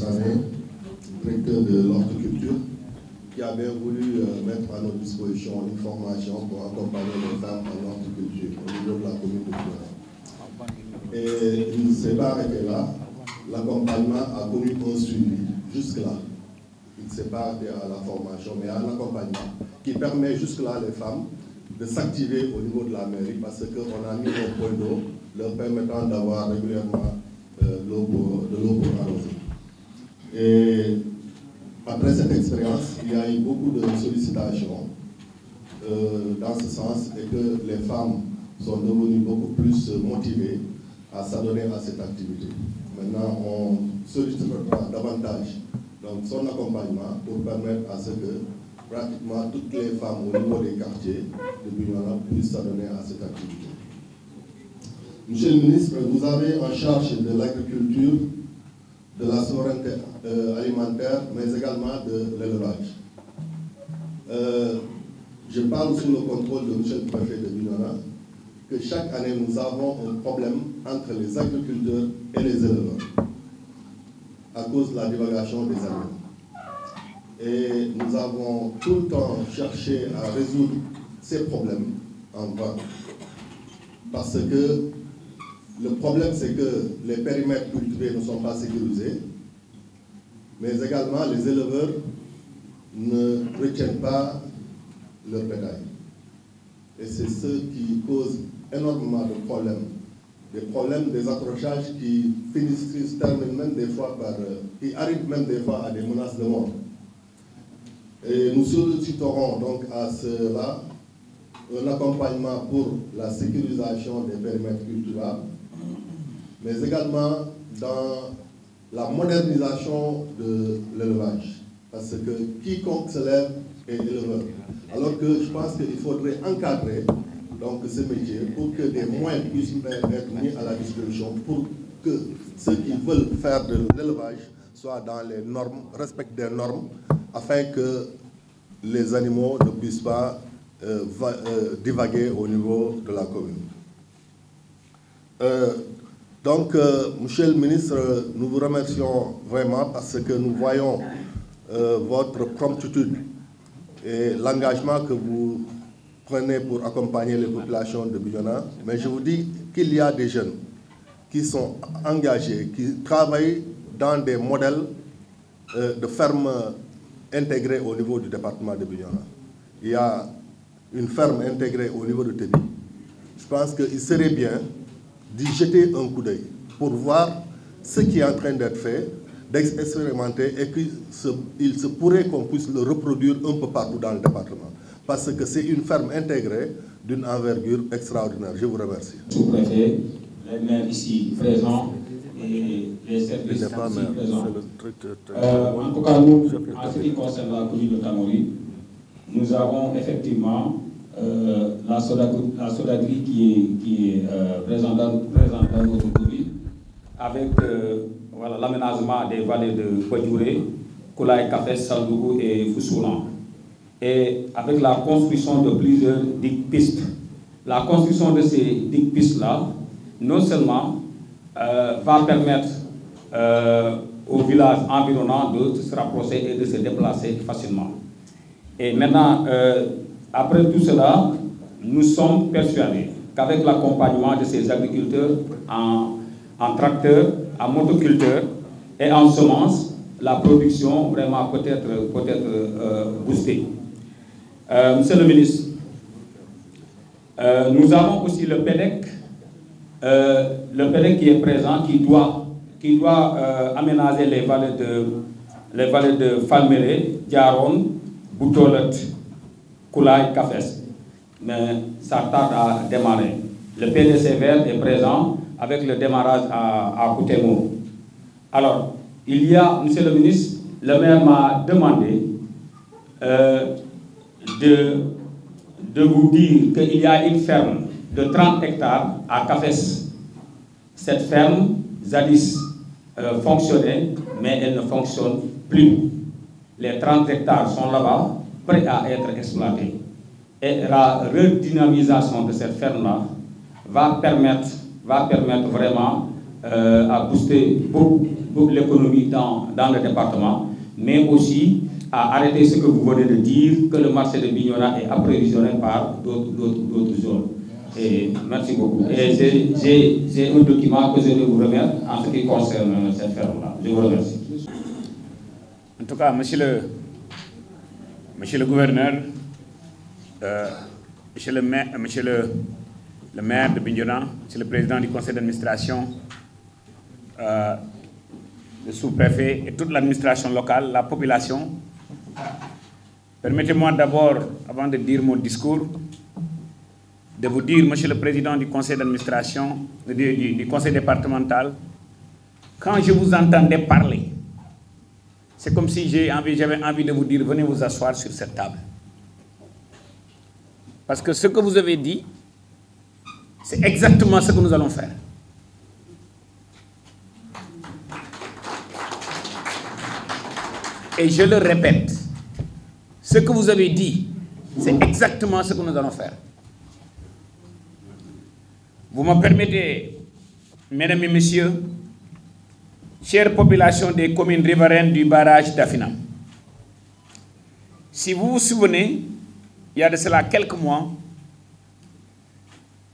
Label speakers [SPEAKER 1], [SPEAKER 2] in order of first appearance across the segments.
[SPEAKER 1] Sané, directeur de l'horticulture, qui a bien voulu mettre à notre disposition une formation pour accompagner les femmes en horticulture au niveau de la commune de Bignona. Et il ne s'est pas arrêté là. L'accompagnement a connu un suivi jusque-là. Il ne s'est pas arrêté à la formation, mais à un accompagnement qui permet jusque-là les femmes de s'activer au niveau de la mairie parce qu'on a mis un point d'eau leur permettant d'avoir régulièrement de l'eau pour arroser. Et après cette expérience, il y a eu beaucoup de sollicitations dans ce sens et que les femmes sont devenues beaucoup plus motivées à s'adonner à cette activité. Maintenant, on sollicitera davantage donc, son accompagnement pour permettre à ce que pratiquement toutes les femmes au niveau des quartiers de Bignona puissent s'adonner à cette activité. Monsieur le ministre, vous avez en charge de l'agriculture, de la souveraineté alimentaire, mais également de l'élevage. Je parle sous le contrôle de monsieur le préfet de Bignona, que chaque année nous avons un problème entre les agriculteurs et les éleveurs à cause de la divagation des animaux. Et nous avons tout le temps cherché à résoudre ces problèmes en vain. Parce que le problème, c'est que les périmètres cultivés ne sont pas sécurisés, mais également les éleveurs ne retiennent pas leur bétail. Et c'est ce qui cause énormément de problèmes. Des problèmes, des accrochages qui finissent, qui se terminent même des fois par... qui arrivent même des fois à des menaces de mort. Et nous solliciterons donc à cela un accompagnement pour la sécurisation des périmètres cultivables, mais également dans la modernisation de l'élevage. Parce que quiconque se lève est éleveur. Alors que je pense qu'il faudrait encadrer donc, ce métier pour que des moyens puissent être mis à la disposition pour que ceux qui veulent faire de l'élevage soient dans les normes, respectent des normes, afin que les animaux ne puissent pas divaguer au niveau de la commune. Monsieur le ministre, nous vous remercions vraiment parce que nous voyons votre promptitude et l'engagement que vous prenez pour accompagner les populations de Bignona. Mais je vous dis qu'il y a des jeunes qui sont engagés, qui travaillent dans des modèles de fermes intégrées au niveau du département de Bignona. Il y a une ferme intégrée au niveau de Tébi. Je pense qu'il serait bien d'y jeter un coup d'œil pour voir ce qui est en train d'être fait, d'expérimenter et qu'il se pourrait qu'on puisse le reproduire un peu partout dans le département. Parce que c'est une ferme intégrée d'une envergure extraordinaire. Je vous remercie.
[SPEAKER 2] Sous-préfet, les maires ici présents et les services ici présents. En tout cas, nous, en ce qui concerne la commune de Kamori, nous avons effectivement la Sodagri qui est présente dans notre commune avec voilà, l'aménagement des vallées de Kodjouré, Koulaï, Kafes, Saldougou et Foussoulan. Et avec la construction de plusieurs digues-pistes. La construction de ces digues-pistes-là, non seulement va permettre aux villages environnants de se rapprocher et de se déplacer facilement. Et maintenant, après tout cela, nous sommes persuadés qu'avec l'accompagnement de ces agriculteurs en tracteurs, en motoculteurs et en semences, la production vraiment peut être boostée. Monsieur le ministre, nous avons aussi le PEDEC qui est présent, qui doit aménager les vallées de Falméré, Diaron, Boutolet, Koulaï, Kafes. Mais ça tarde à démarrer. Le PDC vert est présent avec le démarrage à Koutemo. Alors, il y a, monsieur le ministre, le maire m'a demandé de vous dire qu'il y a une ferme de 30 hectares à Kafes. Cette ferme, jadis, fonctionnait, mais elle ne fonctionne plus. Les 30 hectares sont là-bas, prêts à être exploités. Et la redynamisation de cette ferme-là va permettre vraiment à booster beaucoup l'économie dans le département, mais aussi à arrêter ce que vous venez de dire, que le marché de Bignona est approvisionné par d'autres zones. Et merci beaucoup. Et j'ai un document que je vais vous remettre en ce qui concerne cette ferme-là. Je vous remercie.
[SPEAKER 3] En tout cas, monsieur le gouverneur, monsieur le maire de Bignona, monsieur le président du conseil d'administration, le sous-préfet et toute l'administration locale, la population, permettez-moi d'abord, avant de dire mon discours, de vous dire, monsieur le président du conseil d'administration, du conseil départemental, quand je vous entendais parler, c'est comme si j'avais envie de vous dire, venez vous asseoir sur cette table. Parce que ce que vous avez dit, c'est exactement ce que nous allons faire. Et je le répète, ce que vous avez dit, c'est exactement ce que nous allons faire. Vous me permettez, mesdames et messieurs, chère population des communes riveraines du barrage d'Afinam, si vous vous souvenez, il y a de cela quelques mois,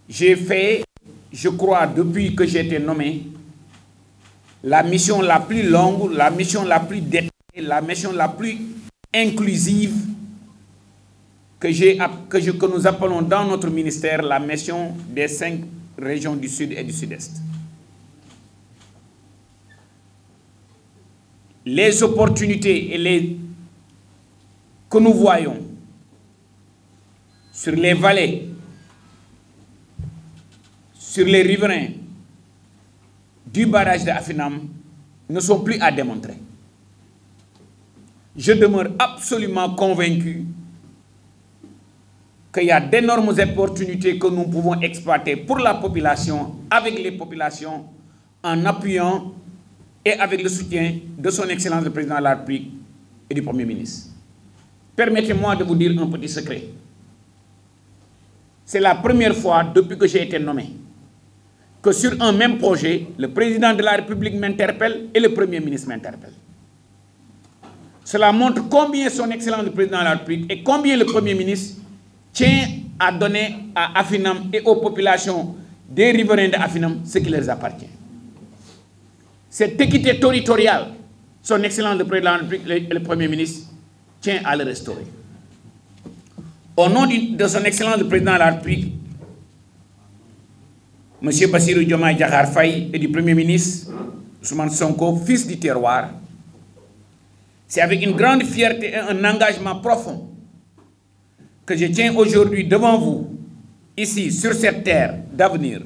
[SPEAKER 3] j'ai fait, je crois, depuis que j'ai été nommé, la mission la plus longue, la mission la plus détaillée, la mission la plus inclusive que nous appelons dans notre ministère la mission des 5 régions du Sud et du Sud-Est. Les opportunités que nous voyons sur les vallées, sur les riverains du barrage d'Afinam ne sont plus à démontrer. Je demeure absolument convaincu qu'il y a d'énormes opportunités que nous pouvons exploiter pour la population, avec les populations, en appuyant et avec le soutien de son Excellence le Président de la République et du Premier ministre. Permettez-moi de vous dire un petit secret. C'est la première fois depuis que j'ai été nommé que sur un même projet, le Président de la République m'interpelle et le Premier ministre m'interpelle. Cela montre combien son Excellence le Président de la République et combien le Premier ministre tient à donner à Afinam et aux populations des riverains d'Afinam ce qui leur appartient. Cette équité territoriale, son Excellence le Président de la République et le Premier ministre tient à le restaurer. Au nom de son Excellence le Président de la République, M. Bassirou Diomaye Diakhar Faye et du Premier ministre Ousmane Sonko, fils du terroir, c'est avec une grande fierté et un engagement profond que je tiens aujourd'hui devant vous, ici, sur cette terre d'avenir,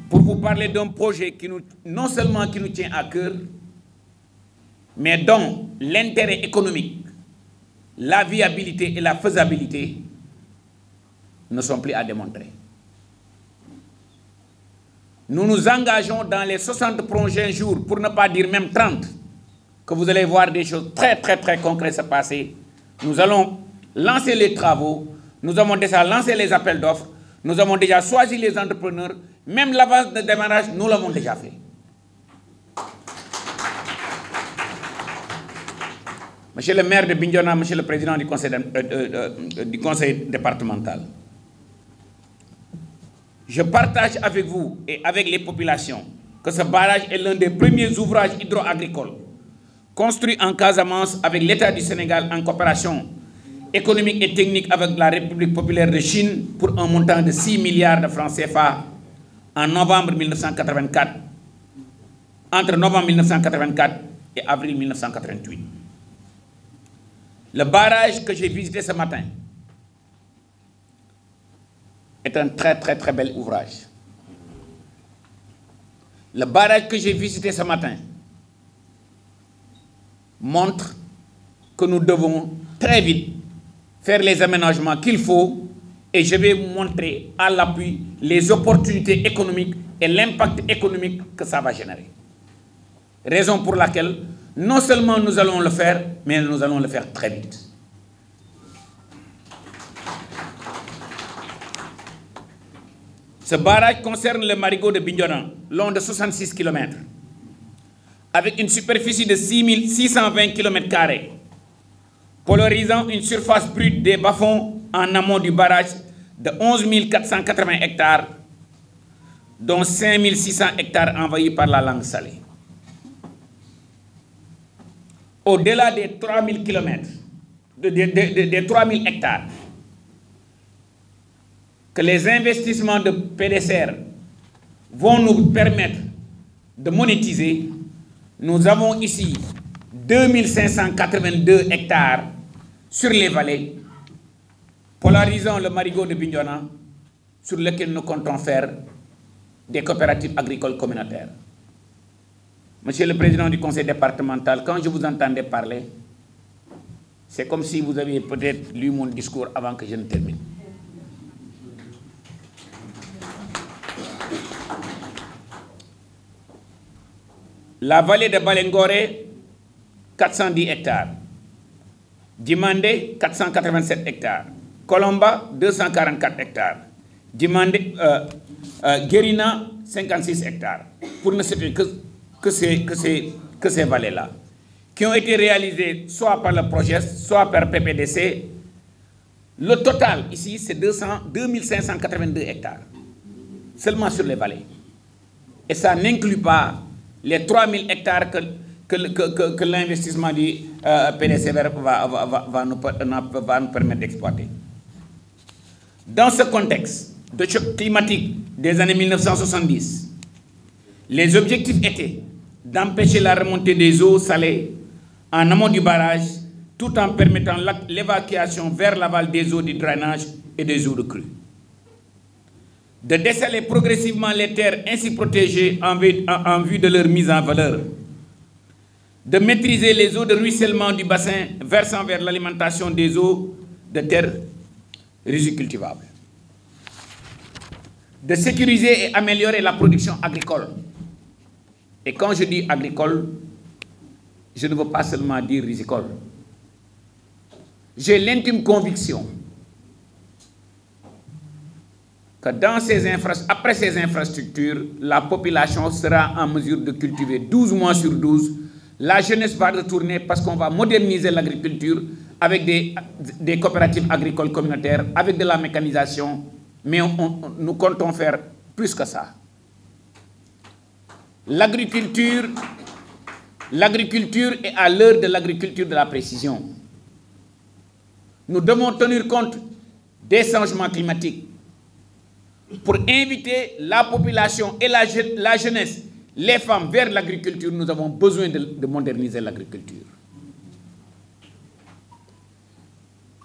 [SPEAKER 3] pour vous parler d'un projet qui non seulement qui nous tient à cœur, mais dont l'intérêt économique, la viabilité et la faisabilité ne sont plus à démontrer. Nous nous engageons dans les 60 prochains jours, pour ne pas dire même 30, que vous allez voir des choses très concrètes se passer. Nous allons lancer les travaux, nous avons déjà lancé les appels d'offres, nous avons déjà choisi les entrepreneurs, même l'avance de démarrage, nous l'avons déjà fait. Monsieur le maire de Bignona, monsieur le président du conseil départemental, je partage avec vous et avec les populations que ce barrage est l'un des premiers ouvrages hydro-agricoles construits en Casamance avec l'État du Sénégal en coopération économique et technique avec la République populaire de Chine pour un montant de 6 milliards de francs CFA en novembre 1984, entre novembre 1984 et avril 1988. Le barrage que j'ai visité ce matin est un très bel ouvrage. Le barrage que j'ai visité ce matin montre que nous devons très vite faire les aménagements qu'il faut et je vais vous montrer à l'appui les opportunités économiques et l'impact économique que ça va générer. Raison pour laquelle non seulement nous allons le faire, mais nous allons le faire très vite. Ce barrage concerne le marigot de Bignona, long de 66 km, avec une superficie de 620 km², polarisant une surface brute des bas-fonds en amont du barrage de 11 480 hectares, dont 5 600 hectares envahis par la langue salée. Au-delà des 3000 km, des 3000 hectares, que les investissements de PDCR vont nous permettre de monétiser, nous avons ici 2582 hectares sur les vallées, polarisant le marigot de Bignona, sur lequel nous comptons faire des coopératives agricoles communautaires. Monsieur le Président du Conseil départemental, quand je vous entendais parler, c'est comme si vous aviez peut-être lu mon discours avant que je ne termine. La vallée de Balengoré, 410 hectares. Dimandé, 487 hectares. Colomba, 244 hectares. Dimandé, Guérina, 56 hectares. Pour ne citer que ces vallées-là, qui ont été réalisées soit par le projet, soit par PPDC. Le total ici, c'est 2582 hectares, seulement sur les vallées. Et ça n'inclut pas les 3000 hectares que l'investissement du PDC va nous permettre d'exploiter. Dans ce contexte de choc climatique des années 1970, les objectifs étaient d'empêcher la remontée des eaux salées en amont du barrage, tout en permettant l'évacuation vers l'aval des eaux du drainage et des eaux de crue. De dessaler progressivement les terres ainsi protégées en vue de leur mise en valeur. De maîtriser les eaux de ruissellement du bassin versant vers l'alimentation des eaux de terres rizicultivables. De sécuriser et améliorer la production agricole. Et quand je dis agricole, je ne veux pas seulement dire rizicole. J'ai l'intime conviction que après ces infrastructures, la population sera en mesure de cultiver 12 mois sur 12. La jeunesse va retourner parce qu'on va moderniser l'agriculture avec des coopératives agricoles communautaires, avec de la mécanisation, mais nous comptons faire plus que ça. L'agriculture est à l'heure de l'agriculture de la précision. Nous devons tenir compte des changements climatiques pour inviter la population et la jeunesse, les femmes vers l'agriculture. Nous avons besoin de moderniser l'agriculture.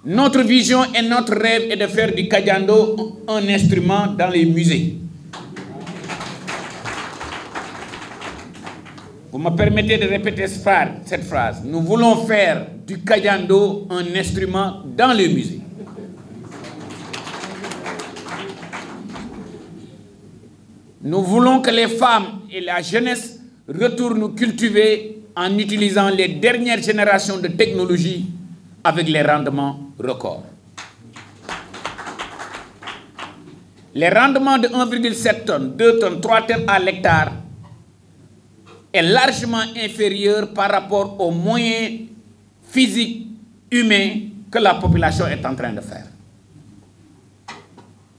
[SPEAKER 3] Notre vision et notre rêve est de faire du Kadiando un instrument dans les musées. Vous me permettez de répéter cette phrase. Nous voulons faire du Kadiando un instrument dans les musées. Nous voulons que les femmes et la jeunesse retournent cultiver en utilisant les dernières générations de technologies avec les rendements records. Les rendements de 1,7 tonnes, 2 tonnes, 3 tonnes à l'hectare est largement inférieur par rapport aux moyens physiques, humains que la population est en train de faire.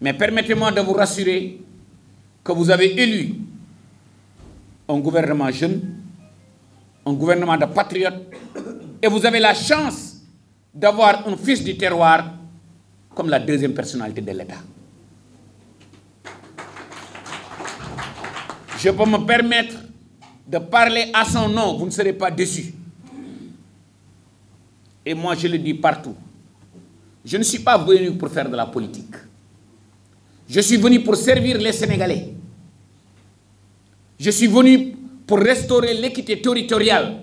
[SPEAKER 3] Mais permettez-moi de vous rassurer que vous avez élu un gouvernement jeune, un gouvernement de patriotes, et vous avez la chance d'avoir un fils du terroir comme la deuxième personnalité de l'État. Je peux me permettre de parler à son nom, vous ne serez pas déçus. Et moi, je le dis partout. Je ne suis pas venu pour faire de la politique. Je suis venu pour servir les Sénégalais. Je suis venu pour restaurer l'équité territoriale.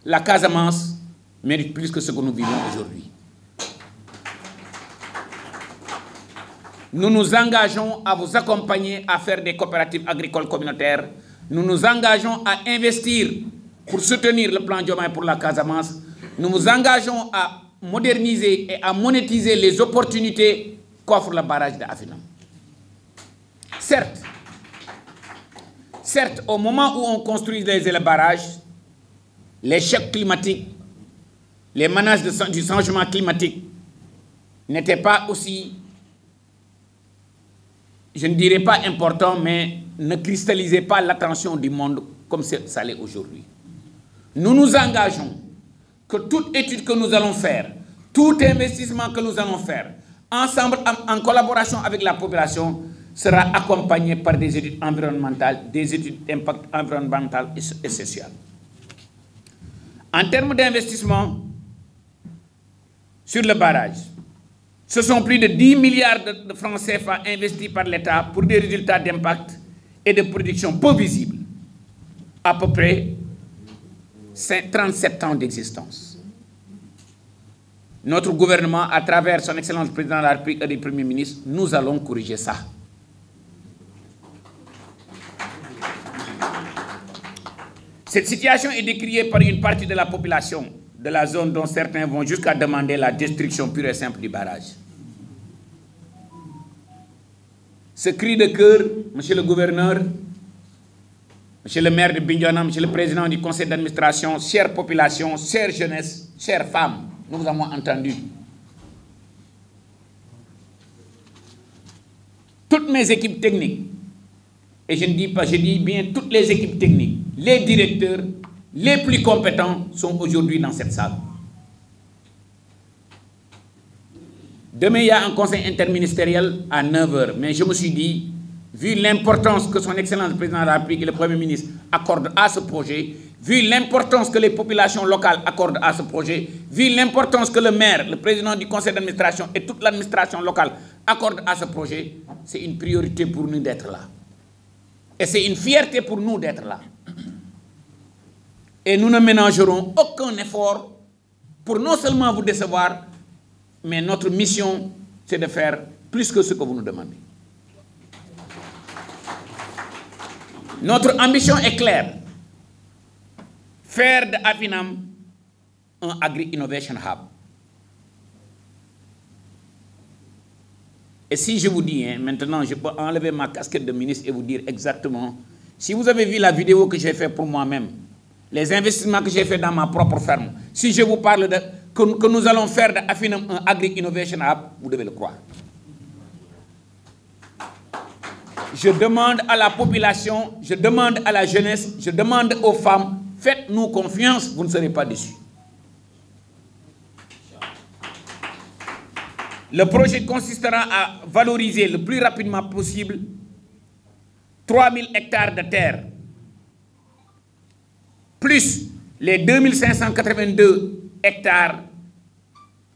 [SPEAKER 3] La Casamance mérite plus que ce que nous vivons aujourd'hui. Nous nous engageons à vous accompagner à faire des coopératives agricoles communautaires. Nous nous engageons à investir pour soutenir le plan Diomaye pour la Casamance. Nous nous engageons à moderniser et à monétiser les opportunités qu'offre le barrage de Afinam. Certes, au moment où on construit les barrages, les chocs climatiques, les menaces du changement climatique n'étaient pas aussi, je ne dirais pas importants, mais ne cristallisaient pas l'attention du monde comme ça l'est aujourd'hui. Nous nous engageons que toute étude que nous allons faire, tout investissement que nous allons faire, ensemble, en collaboration avec la population, sera accompagné par des études environnementales, des études d'impact environnemental et social. En termes d'investissement sur le barrage, ce sont plus de 10 milliards de francs CFA investis par l'État pour des résultats d'impact et de production peu visibles. À peu près 37 ans d'existence. Notre gouvernement, à travers son Excellence le Président de la République et le Premier ministre, nous allons corriger ça. Cette situation est décriée par une partie de la population de la zone dont certains vont jusqu'à demander la destruction pure et simple du barrage. Ce cri de cœur, monsieur le gouverneur, monsieur le maire de Bignona, monsieur le président du conseil d'administration, chère population, chère jeunesse, chères femmes, nous vous avons entendu. Toutes mes équipes techniques, et je ne dis pas, je dis bien toutes les équipes techniques, les directeurs, les plus compétents sont aujourd'hui dans cette salle. Demain, il y a un conseil interministériel à 9 h, mais je me suis dit, vu l'importance que son Excellence le Président de la République et le Premier ministre accordent à ce projet, vu l'importance que les populations locales accordent à ce projet, vu l'importance que le maire, le président du conseil d'administration et toute l'administration locale accordent à ce projet, c'est une priorité pour nous d'être là. Et c'est une fierté pour nous d'être là. Et nous ne ménagerons aucun effort pour non seulement vous décevoir, mais notre mission, c'est de faire plus que ce que vous nous demandez. Notre ambition est claire. Faire de Afinam un Agri-Innovation Hub. Et si je vous dis, maintenant, je peux enlever ma casquette de ministre et vous dire exactement, si vous avez vu la vidéo que j'ai faite pour moi-même, les investissements que j'ai faits dans ma propre ferme, si je vous parle de que nous allons faire de Afinam un Agri-Innovation Hub, vous devez le croire. Je demande à la population, je demande à la jeunesse, je demande aux femmes, faites-nous confiance, vous ne serez pas déçus. Le projet consistera à valoriser le plus rapidement possible 3000 hectares de terre, plus les 2582 hectares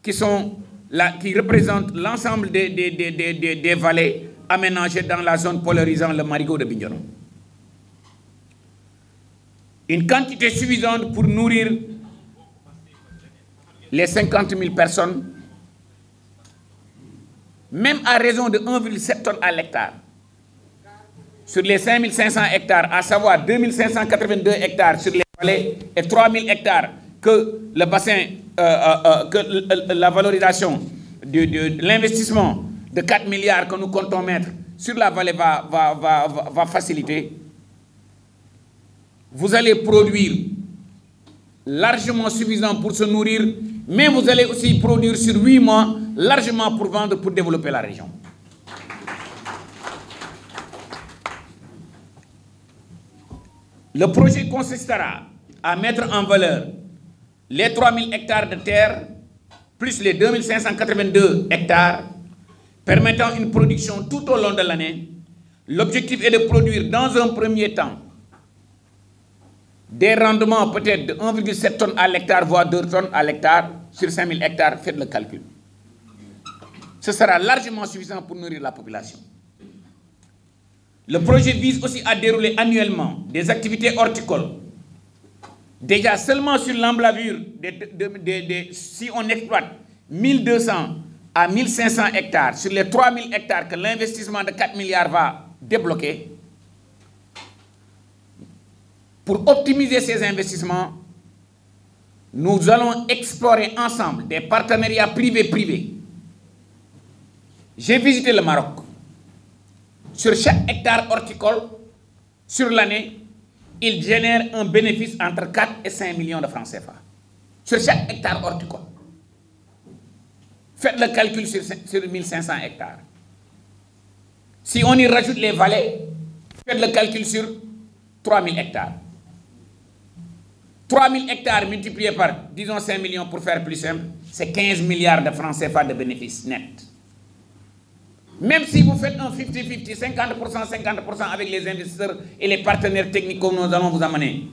[SPEAKER 3] qui représentent l'ensemble des vallées aménagées dans la zone polarisant le marigot de Bignona. Une quantité suffisante pour nourrir les 50 000 personnes, même à raison de 1,7 tonnes à l'hectare. Sur les 5500 hectares, à savoir 2582 hectares sur les vallées et 3000 hectares que le bassin, que la valorisation de l'investissement de 4 milliards que nous comptons mettre sur la vallée va faciliter, vous allez produire largement suffisant pour se nourrir, mais vous allez aussi produire sur 8 mois largement pour vendre, pour développer la région. Le projet consistera à mettre en valeur les 3000 hectares de terre plus les 2582 hectares, permettant une production tout au long de l'année. L'objectif est de produire dans un premier temps des rendements peut-être de 1,7 tonnes à l'hectare, voire 2 tonnes à l'hectare sur 5000 hectares, faites le calcul. Ce sera largement suffisant pour nourrir la population. Le projet vise aussi à dérouler annuellement des activités horticoles. Déjà seulement sur l'emblavure, si on exploite 1200 à 1500 hectares, sur les 3000 hectares que l'investissement de 4 milliards va débloquer, pour optimiser ces investissements, nous allons explorer ensemble des partenariats privés-privés. J'ai visité le Maroc. sur chaque hectare horticole, sur l'année, il génère un bénéfice entre 4 et 5 millions de francs CFA. Sur chaque hectare horticole. Faites le calcul sur 1500 hectares. Si on y rajoute les vallées, faites le calcul sur 3000 hectares. 3000 hectares multipliés par, disons, 5 millions pour faire plus simple, c'est 15 milliards de francs CFA de bénéfices nets. Même si vous faites un 50-50, 50% avec les investisseurs et les partenaires techniques que nous allons vous amener,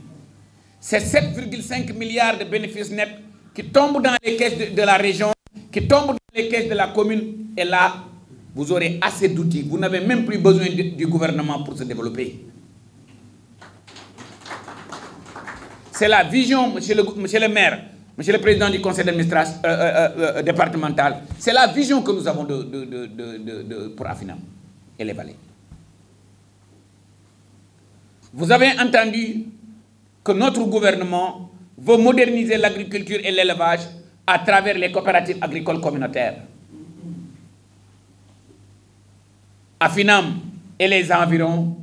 [SPEAKER 3] c'est 7,5 milliards de bénéfices nets qui tombent dans les caisses de la région, qui tombent dans les caisses de la commune, et là, vous aurez assez d'outils. Vous n'avez même plus besoin du gouvernement pour se développer. C'est la vision, monsieur le maire, monsieur le président du conseil d'administration départemental, c'est la vision que nous avons pour Afinam et les vallées. Vous avez entendu que notre gouvernement veut moderniser l'agriculture et l'élevage à travers les coopératives agricoles communautaires. Afinam et les environs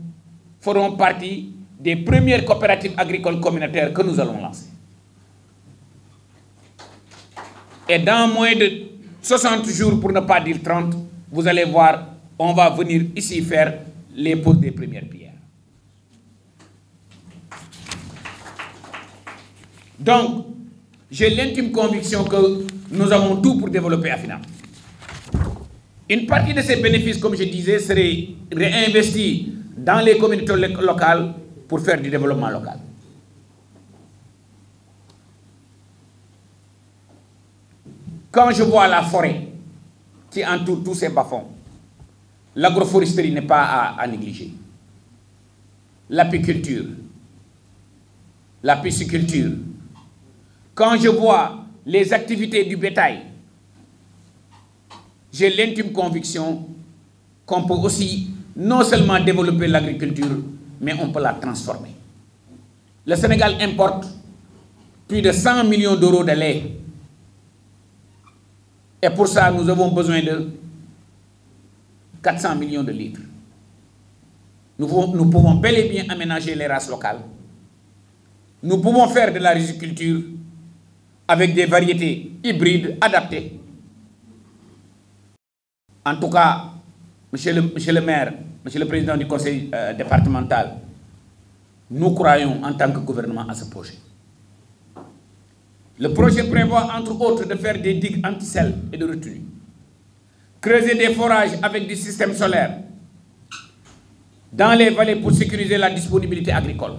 [SPEAKER 3] feront partie des premières coopératives agricoles communautaires que nous allons lancer. Et dans moins de 60 jours, pour ne pas dire 30, vous allez voir, on va venir ici faire les poses des premières pierres. Donc, j'ai l'intime conviction que nous avons tout pour développer Afinam. Une partie de ces bénéfices, comme je disais, serait réinvestie dans les communautés locales pour faire du développement local. Quand je vois la forêt qui entoure tous ces bas-fonds, l'agroforesterie n'est pas à négliger. L'apiculture, la pisciculture. Quand je vois les activités du bétail, j'ai l'intime conviction qu'on peut aussi non seulement développer l'agriculture, mais on peut la transformer. Le Sénégal importe plus de 100 millions d'euros de lait. Et pour ça, nous avons besoin de 400 millions de litres. Nous pouvons bel et bien aménager les races locales. Nous pouvons faire de la riziculture avec des variétés hybrides adaptées. En tout cas, monsieur le maire, monsieur le président du conseil départemental, nous croyons en tant que gouvernement à ce projet. Le projet prévoit entre autres de faire des digues anti-sel et de retenue, creuser des forages avec des systèmes solaires dans les vallées pour sécuriser la disponibilité agricole,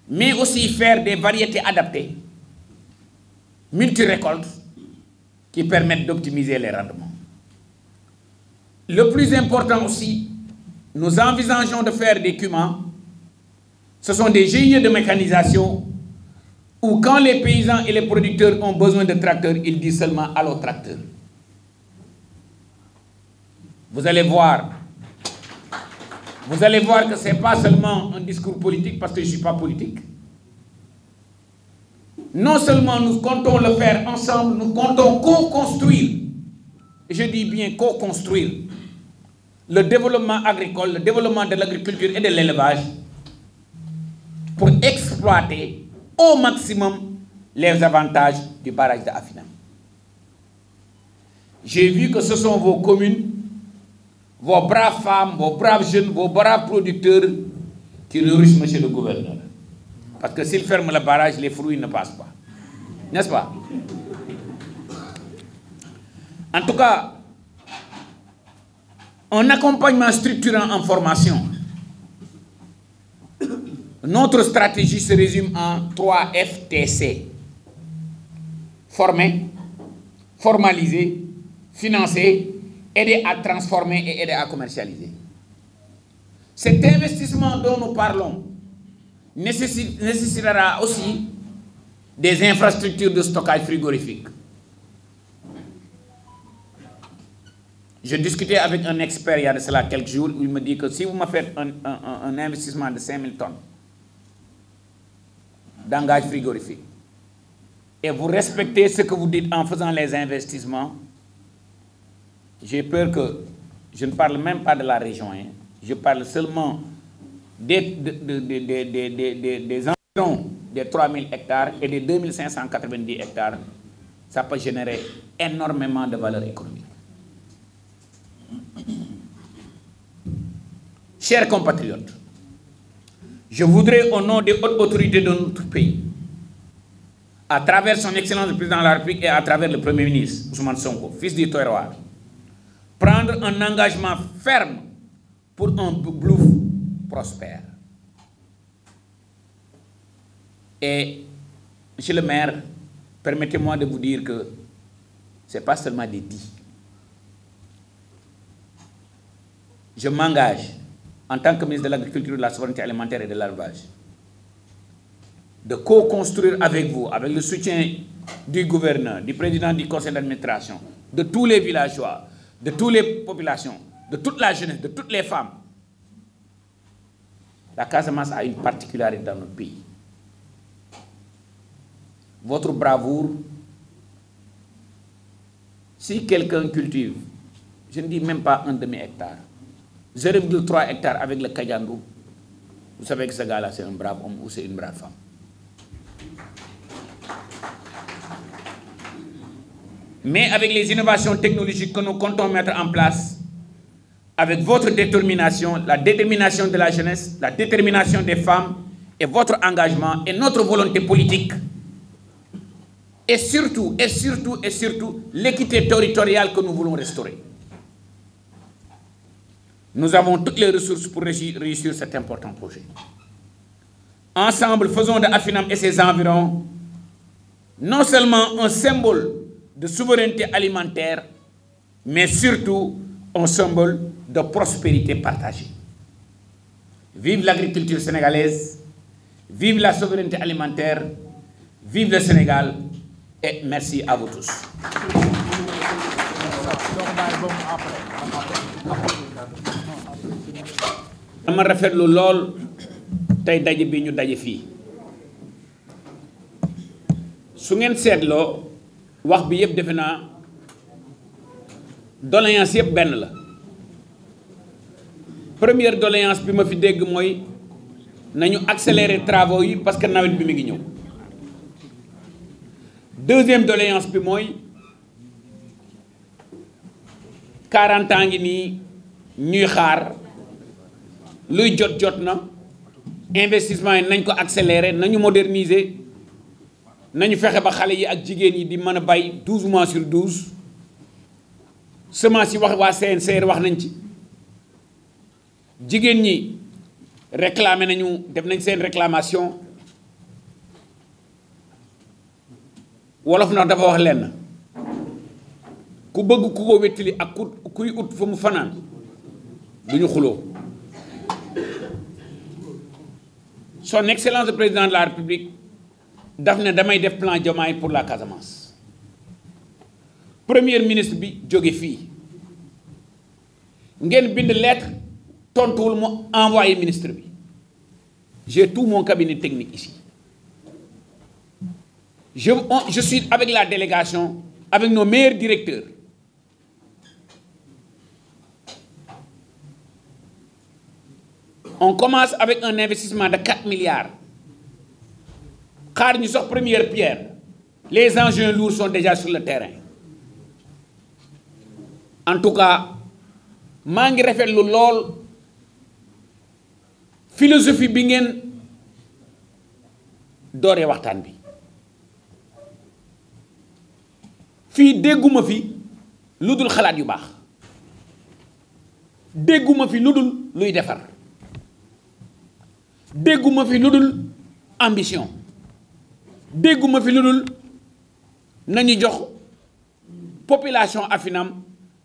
[SPEAKER 3] mais aussi faire des variétés adaptées, multi-récoltes, qui permettent d'optimiser les rendements. Le plus important aussi, nous envisageons de faire des cumans. Ce sont des GIE de mécanisation où quand les paysans et les producteurs ont besoin de tracteurs, ils disent seulement « allô tracteur ». Vous allez voir que ce n'est pas seulement un discours politique, parce que je ne suis pas politique. Non seulement nous comptons le faire ensemble, nous comptons co-construire, et je dis bien co-construire, le développement agricole, le développement de l'agriculture et de l'élevage pour exploiter au maximum les avantages du barrage de Afinam. J'ai vu que ce sont vos communes, vos braves femmes, vos braves jeunes, vos braves producteurs qui nourrissent monsieur le gouverneur. Parce que s'il ferme le barrage, les fruits ne passent pas. N'est-ce pas? En tout cas, un accompagnement structurant en formation. Notre stratégie se résume en 3 FTC. Former, formaliser, financer, aider à transformer et aider à commercialiser. Cet investissement dont nous parlons nécessitera aussi des infrastructures de stockage frigorifique. Je discutais avec un expert il y a de cela quelques jours où il me dit que si vous me faites un investissement de 5000 tonnes d'engagement frigorifique et vous respectez ce que vous dites en faisant les investissements, j'ai peur que je ne parle même pas de la région, hein. Je parle seulement des environs des 3000 hectares et des 2590 hectares, ça peut générer énormément de valeur économique. Chers compatriotes, je voudrais, au nom des hautes autorités de notre pays, à travers son Excellence le Président de la République et à travers le Premier ministre, Ousmane Sonko, fils du terroir, prendre un engagement ferme pour un Blouf prospère. Et, monsieur le maire, permettez-moi de vous dire que ce n'est pas seulement des dits. Je m'engage, en tant que ministre de l'Agriculture, de la Souveraineté alimentaire et de l'élevage, de co-construire avec vous, avec le soutien du gouverneur, du président du conseil d'administration, de tous les villageois, de toutes les populations, de toute la jeunesse, de toutes les femmes. La Casamance a une particularité dans notre pays. Votre bravoure, si quelqu'un cultive, je ne dis même pas un demi-hectare, 0,3 hectares avec le Kajandou, vous savez que ce gars-là, c'est un brave homme ou c'est une brave femme. Mais avec les innovations technologiques que nous comptons mettre en place, avec votre détermination, la détermination de la jeunesse, la détermination des femmes, et votre engagement, et notre volonté politique, et surtout, l'équité territoriale que nous voulons restaurer. Nous avons toutes les ressources pour réussir cet important projet. Ensemble, faisons de Afinam et ses environs non seulement un symbole de souveraineté alimentaire, mais surtout un symbole de prospérité partagée. Vive l'agriculture sénégalaise, vive la souveraineté alimentaire, vive le Sénégal, et merci à vous tous. dama rafetlu lool tey daje bi ñu daje fii su ngeen seetloo wax bi yëpp defe naa doléance yëpp benn la première doléance bi ma fi dégg mooy nañu accélérer travaux yi parce que nawet bi mi ngi ñëw deuxième doléance bi mooy 40 ans ngi nii ñuy xaar luy jot na investissement yi nañ ko accélérer nañu moderniser nañu fexe ba xale yi ak jigéen yi di mën a bay 12 mois sur 12 semence yi wax waa CNCR wax nañ ci jigéen ñi réclamer nañu def nañ seen réclamation wolof na dafa wax lenn ku bëgg ku ko wettali ak kuy ut fa mu fanaan duñu xuloo Son Excellence le Président de la République daf ne damay def plan Diomaye pour la Casamance Premier ministre bi jóge fii ngeen bind lettre tontuwul mu envoyé ministre bi j'ai tout mon cabinet technique ici je suis avec la délégation avec nos meilleurs directeurs on commence avec un investissement de 4 milliards. Car nous sommes première pierre. Les engins lourds sont déjà sur le terrain. En tout cas, je refais le lol. Philosophie bingen doré waxtan bi. Fi dégguma fi ludul xalaat yu bax. Dégguma fi ludul luy défar. Dégguma fi ludul ambition dégguma fi ludul nañu jox population Afinam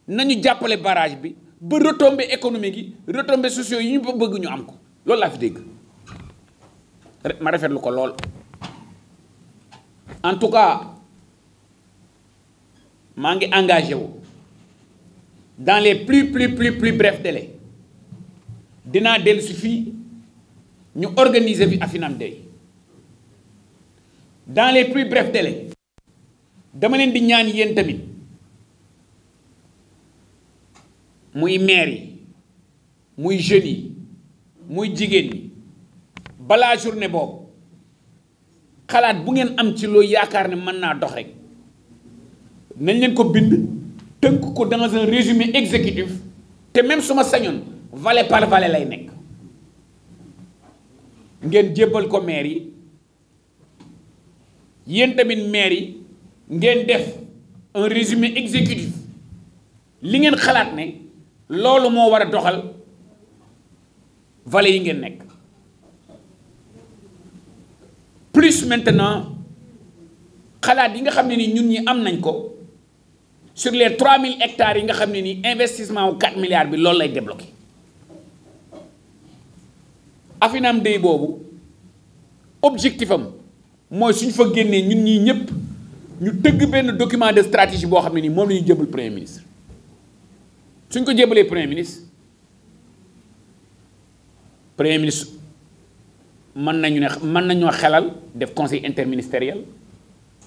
[SPEAKER 3] nañu jàppale barrage bi ba retombées économiques yi retombées sociaux yi ñu bëgg ñu am ko loolu laa fi dégg ma rafetlu ko lool en tout cas maa ngi engagé wu dans les plus brefs délais dinaa dellu si fii ñu organiser fi Afinam Day dans les plus brefs délais dama leen di ñaan yéen tamit muy maire yi muy jeunes yi muy jigéen ñi balaa journée boobu xalaat bu ngeen am ci loo yaakaar ne mën naa dox rek nañ leen ko bind tënk ko dans un résumé exécutif te même su ma sañoon valet par valet lay nekk ngeen jébbal ko maire yi yéen tamit maire yi ngeen def un résumé exécutif li ngeen xalaat ne loolu moo war a doxal valet yi ngeen nekk plus maintenant xalaat yi nga xam ne ni ñun ñi am nañ ko sur les 3000 hectares yi nga xam ne ni investissement wu 4 milliards bi loolu lay débloqué Afinam Day boobu objectif am mooy suñ fa génnee ñun ñii ñëpp ñu tëgg benn document de stratégie boo xam ne nii moom la ñuy jébal premier ministre suñ ko jébalee premier ministre mën nañoo xelal def conseil interministériel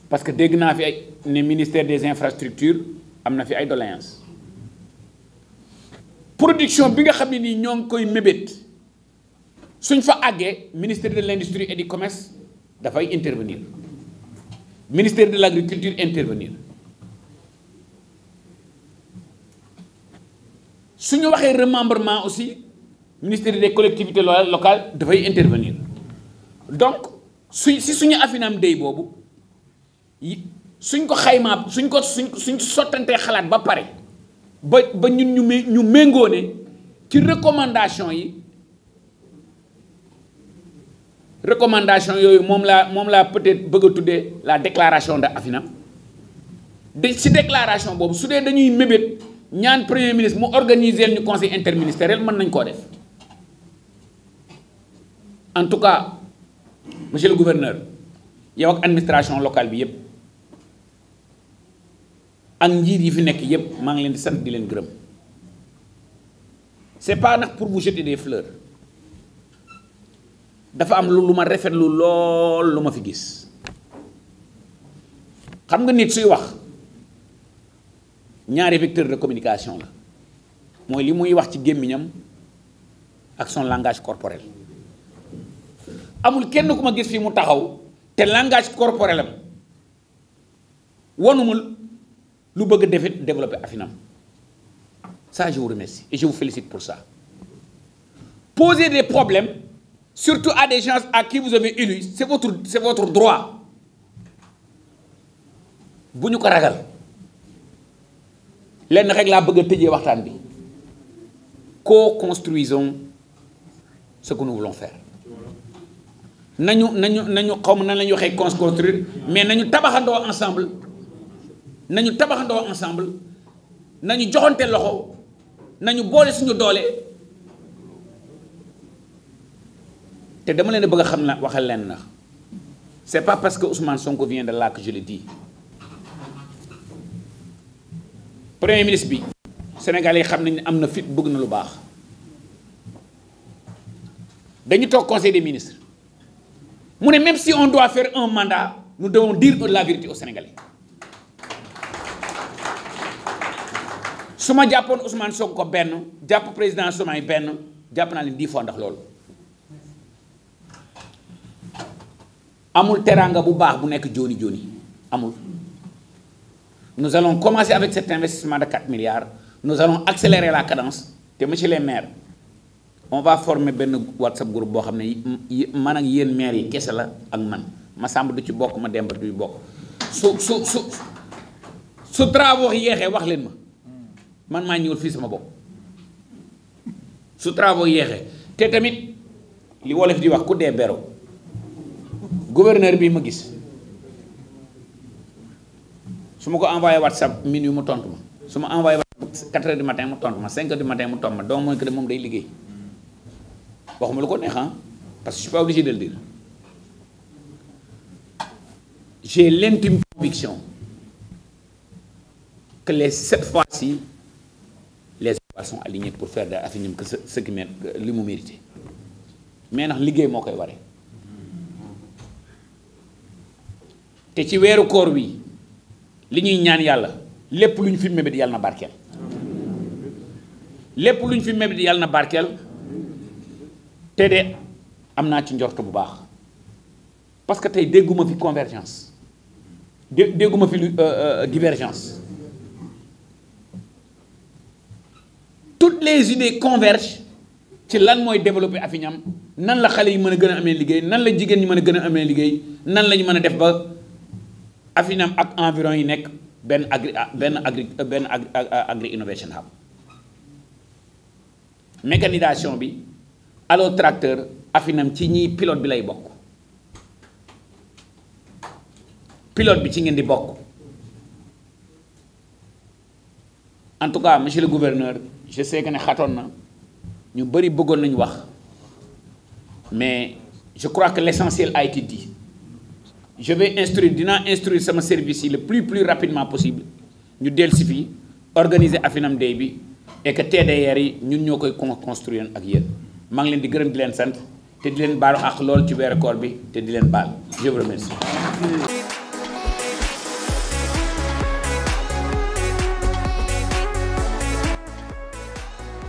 [SPEAKER 3] parce que dégg naa fi ay ne ministère des infrastructures am na fi ay doléances production bi nga xam ne nii ñoo ngi koy mébét suñ fa àggee ministère de l'industrie et du commerce dafay intervenir ministère de l'agriculture intervenir suñu waxee remembrement aussi ministère des collectivités locales dafay intervenir donc si suñu Afinam Day boobu suñ ko xaymaa suñ sottantee xalaat ba pare ba ñun ñu méngoo ne ci recommandation yooyu moom laa peut-être bëgg a tuddee la déclaration de Afinam ci déclaration boobu su dee dañuy mébét ñaan premier ministre mu organiser ñu conseil interministériel mën nañ koo def en tout cas monsieur le gouverneur yow ak administration locale bi yépp ak njiit yi fi nekk yépp maa ngi leen di sant di leen gërëm c'est pas nag pour vous jeter des fleurs dafa am lu ma rafetlu lool lu ma fi gis xam nga nit suy wax ñaari vecteur de communication la mooy li muy wax ci gémmiñam ak son langage corporel amul kenn ku ma gis fii mu taxaw te langage corporel am wanuma lu bëgg a développer Afinam ça je vous remercie et je vous félicite pour ça poser des problèmes surtout à des gens à qui vous avez élu c'est votre droit bu ñu ko ragal lenn rek laa bëgg a tëjee waxtaan bi co-construisons ce que nous voulons faire nañu xaw ma nan la ñuy waxee construire mais nañu tabaxandoo ensemble nañu joxante loxo nañu boole suñu doole te dama leen bëgg a xam na waxal leen na c'est pas parce que Ousmane Sonko vient de là que je le dis premier ministre bi Sénégalais xam nañ ne am na fit bëgg na lu baax dañu toog conseil des ministres mu ne même si on doit faire un mandat nous devons dire la vérité aux Sénégalais su ma jàppoon Ousmane Sonko benn jàpp président Diomaye benn jàpp naa leen 10 fois ndax loolu amul teraanga bu baax bu nekk jooni amul. Nous allons commencer avec cet investissement de 4 milliards nous allons accélérer la cadence te monsieur les maires on va former benn WhatsApp groupe boo xam ne man ak yéen maires yi kese la ak man Massamba du ci bokk ma Demba du ci bokk su travaux yeexee wax leen ma man maa ñëwul fii sama bopp su travaux yeexee te tamit li wolof di wax ku dee bero gouverneur bi ma gis su ma ko envoyé WhatsApp minuit mu tontu ma su ma envoyé 4 heures du matin mu tontu ma 5 heures du matin mu tontu ma donc mooy que moom day liggéey waxuma lu ko neex parce que je suis pas obligé de le dire j'ai l'intime conviction que cette fois-ci les étoiles sont alignées pour faire de Afinam que ce qui li mu mérité mais ndax liggéey moo koy waree te ci weeru koor wi li ñuy ñaan yàlla lépp lu ñu fi mébét yàlla na barkeel lépp luñ fi mébét yàlla na barkeel te de am naa ci njort bu baax parce que tey dégguma fi convergence dégguma fi divergence toutes les idées convergent ci lan mooy développer Afiñam nan la xale yi mën a gën a amee liggéey nan la jigéen ñi mën a gën a amee liggéey nan la ñu mën a def ba Afiñam ak environ yi nekk benn agri innovation hub. Mécanisation bi Allo Tracteur Afinam ci ñi pilote bi lay bokk pilote bi ci ngeen di bokk. En tout cas monsieur le gouverneur je sais que ne xatoon na ñu bëri bëggoon nañu wax mais je crois que l'essentiel a été dit. Je vais instruire sama service yi le plus rapidement possible ñu dellusi fii organiser Afinam Day bi et que TDR yi ñun ñoo koy construire ak yéen maa ngi leen di gërëm di leen sant te di leen baalu ak lool ci weeru koor bi te di leen baal je vous remercie.